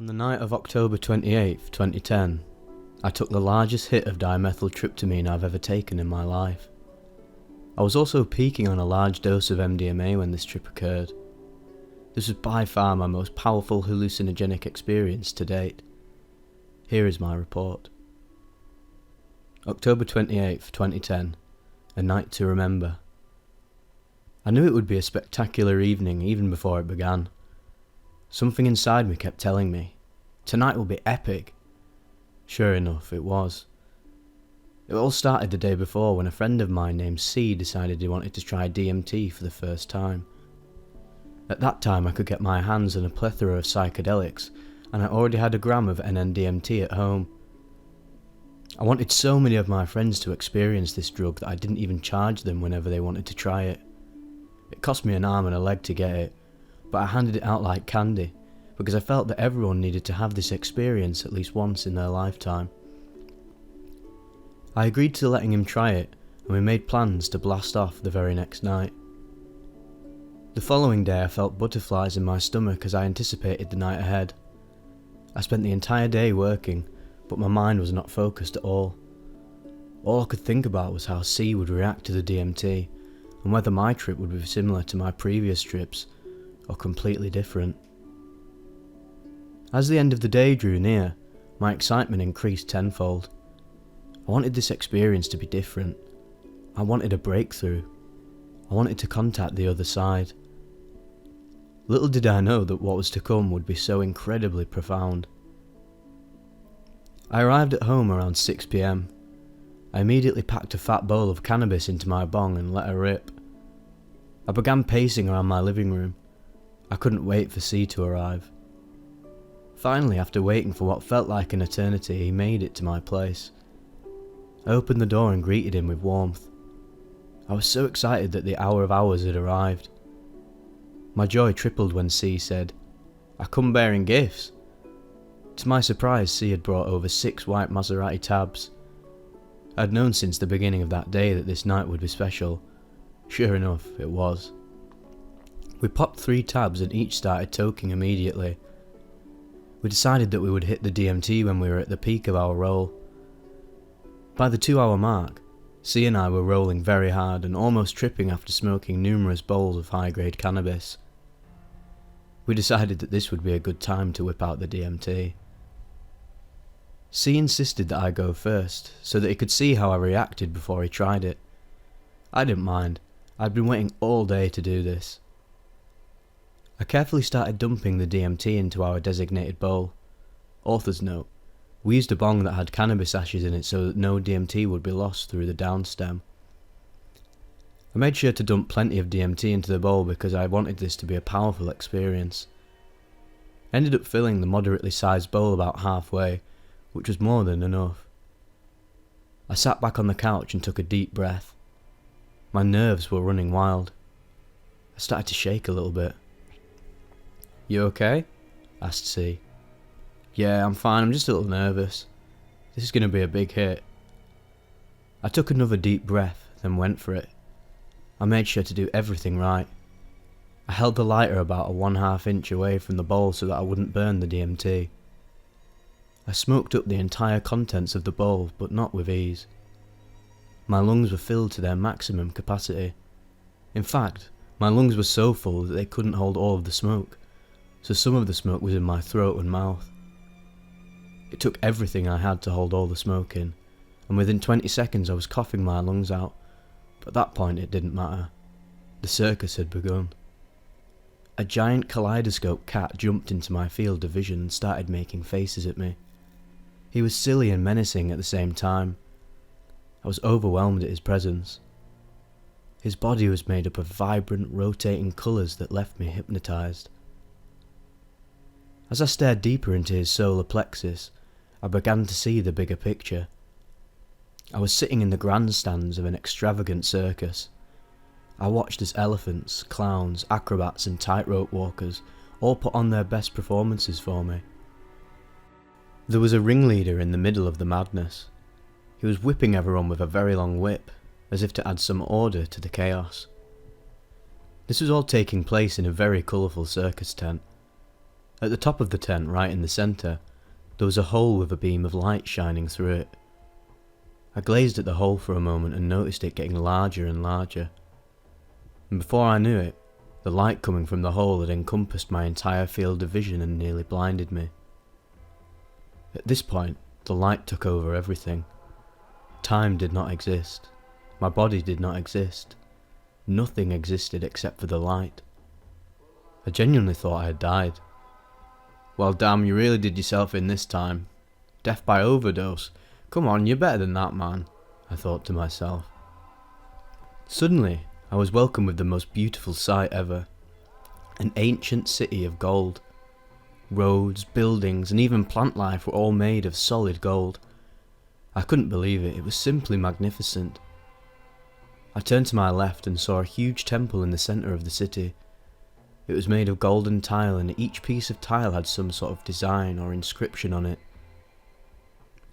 On the night of October 28th, 2010, I took the largest hit of dimethyltryptamine I've ever taken in my life. I was also peaking on a large dose of MDMA when this trip occurred. This was by far my most powerful hallucinogenic experience to date. Here is my report. October 28th, 2010, a night to remember. I knew it would be a spectacular evening even before it began. Something inside me kept telling me, tonight will be epic. Sure enough, it was. It all started the day before when a friend of mine named C decided he wanted to try DMT for the first time. At that time I could get my hands on a plethora of psychedelics, and I already had a gram of NN-DMT at home. I wanted so many of my friends to experience this drug that I didn't even charge them whenever they wanted to try it. It cost me an arm and a leg to get it, but I handed it out like candy, because I felt that everyone needed to have this experience at least once in their lifetime. I agreed to letting him try it, and we made plans to blast off the very next night. The following day I felt butterflies in my stomach as I anticipated the night ahead. I spent the entire day working, but my mind was not focused at all. All I could think about was how C would react to the DMT, and whether my trip would be similar to my previous trips, or completely different. As the end of the day drew near, my excitement increased tenfold. I wanted this experience to be different. I wanted a breakthrough. I wanted to contact the other side. Little did I know that what was to come would be so incredibly profound. I arrived at home around 6 PM. I immediately packed a fat bowl of cannabis into my bong and let her rip. I began pacing around my living room. I couldn't wait for C to arrive. Finally, after waiting for what felt like an eternity, he made it to my place. I opened the door and greeted him with warmth. I was so excited that the hour of hours had arrived. My joy tripled when C said, "I come bearing gifts." To my surprise, C had brought over 6 white Maserati tabs. I'd known since the beginning of that day that this night would be special. Sure enough, it was. We popped 3 tabs and each started toking immediately. We decided that we would hit the DMT when we were at the peak of our roll. By the 2-hour mark, C and I were rolling very hard and almost tripping after smoking numerous bowls of high-grade cannabis. We decided that this would be a good time to whip out the DMT. C insisted that I go first, so that he could see how I reacted before he tried it. I didn't mind. I'd been waiting all day to do this. I carefully started dumping the DMT into our designated bowl. Author's note: we used a bong that had cannabis ashes in it so that no DMT would be lost through the downstem. I made sure to dump plenty of DMT into the bowl because I wanted this to be a powerful experience. I ended up filling the moderately sized bowl about halfway, which was more than enough. I sat back on the couch and took a deep breath. My nerves were running wild. I started to shake a little bit. "You okay?" asked C. "Yeah, I'm fine, I'm just a little nervous. This is going to be a big hit." I took another deep breath, then went for it. I made sure to do everything right. I held the lighter about a 1/2 inch away from the bowl so that I wouldn't burn the DMT. I smoked up the entire contents of the bowl, but not with ease. My lungs were filled to their maximum capacity. In fact, my lungs were so full that they couldn't hold all of the smoke, so some of the smoke was in my throat and mouth. It took everything I had to hold all the smoke in, and within 20 seconds I was coughing my lungs out, but at that point it didn't matter. The circus had begun. A giant kaleidoscope cat jumped into my field of vision and started making faces at me. He was silly and menacing at the same time. I was overwhelmed at his presence. His body was made up of vibrant, rotating colours that left me hypnotised. As I stared deeper into his solar plexus, I began to see the bigger picture. I was sitting in the grandstands of an extravagant circus. I watched as elephants, clowns, acrobats and tightrope walkers all put on their best performances for me. There was a ringleader in the middle of the madness. He was whipping everyone with a very long whip, as if to add some order to the chaos. This was all taking place in a very colourful circus tent. At the top of the tent, right in the centre, there was a hole with a beam of light shining through it. I gazed at the hole for a moment and noticed it getting larger and larger. And before I knew it, the light coming from the hole had encompassed my entire field of vision and nearly blinded me. At this point, the light took over everything. Time did not exist. My body did not exist. Nothing existed except for the light. I genuinely thought I had died. Well, damn, you really did yourself in this time. Death by overdose. Come on, you're better than that, man, I thought to myself. Suddenly, I was welcomed with the most beautiful sight ever. An ancient city of gold. Roads, buildings, and even plant life were all made of solid gold. I couldn't believe it. It was simply magnificent. I turned to my left and saw a huge temple in the centre of the city. It was made of golden tile, and each piece of tile had some sort of design or inscription on it.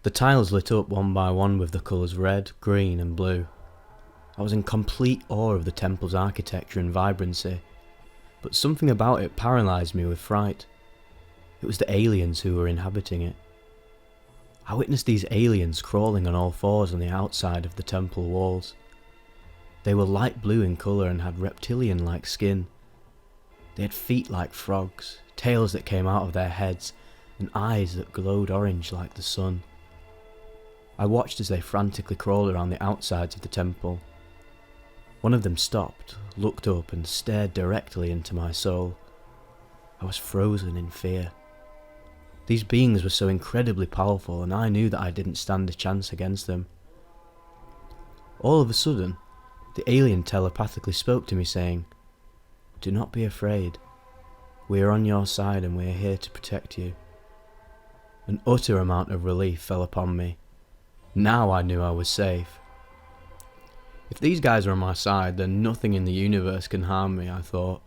The tiles lit up one by one with the colours red, green and blue. I was in complete awe of the temple's architecture and vibrancy, but something about it paralysed me with fright. It was the aliens who were inhabiting it. I witnessed these aliens crawling on all fours on the outside of the temple walls. They were light blue in colour and had reptilian-like skin. They had feet like frogs, tails that came out of their heads, and eyes that glowed orange like the sun. I watched as they frantically crawled around the outsides of the temple. One of them stopped, looked up and stared directly into my soul. I was frozen in fear. These beings were so incredibly powerful, and I knew that I didn't stand a chance against them. All of a sudden, the alien telepathically spoke to me saying, "Do not be afraid. We are on your side and we are here to protect you." An utter amount of relief fell upon me. Now I knew I was safe. If these guys are on my side, then nothing in the universe can harm me, I thought.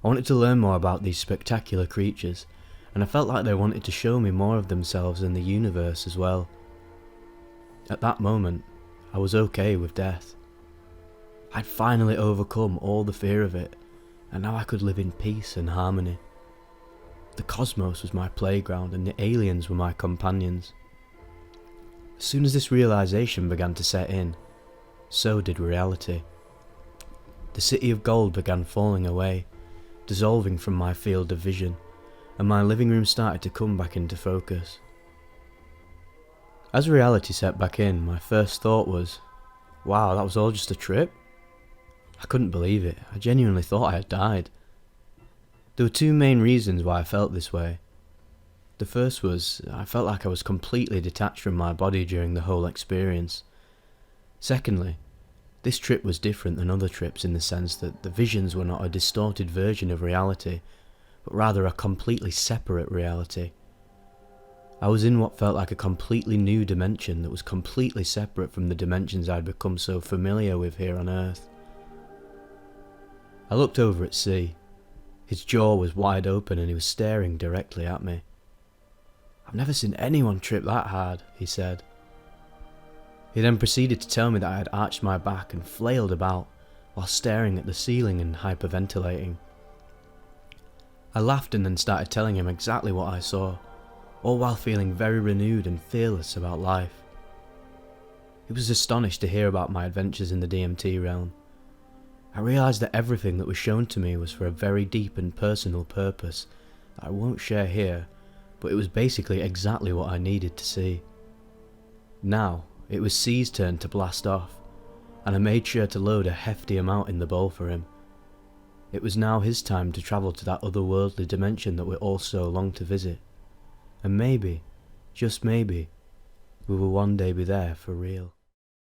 I wanted to learn more about these spectacular creatures, and I felt like they wanted to show me more of themselves and the universe as well. At that moment, I was okay with death. I'd finally overcome all the fear of it, and now I could live in peace and harmony. The cosmos was my playground and the aliens were my companions. As soon as this realization began to set in, so did reality. The city of gold began falling away, dissolving from my field of vision, and my living room started to come back into focus. As reality set back in, my first thought was, wow, that was all just a trip? I couldn't believe it. I genuinely thought I had died. There were two main reasons why I felt this way. The first was, I felt like I was completely detached from my body during the whole experience. Secondly, this trip was different than other trips in the sense that the visions were not a distorted version of reality, but rather a completely separate reality. I was in what felt like a completely new dimension that was completely separate from the dimensions I'd become so familiar with here on Earth. I looked over at C. His jaw was wide open and he was staring directly at me. "I've never seen anyone trip that hard," he said. He then proceeded to tell me that I had arched my back and flailed about while staring at the ceiling and hyperventilating. I laughed and then started telling him exactly what I saw, all while feeling very renewed and fearless about life. He was astonished to hear about my adventures in the DMT realm. I realised that everything that was shown to me was for a very deep and personal purpose that I won't share here, but it was basically exactly what I needed to see. Now, it was C's turn to blast off, and I made sure to load a hefty amount in the bowl for him. It was now his time to travel to that otherworldly dimension that we all so longed to visit. And maybe, just maybe, we will one day be there for real.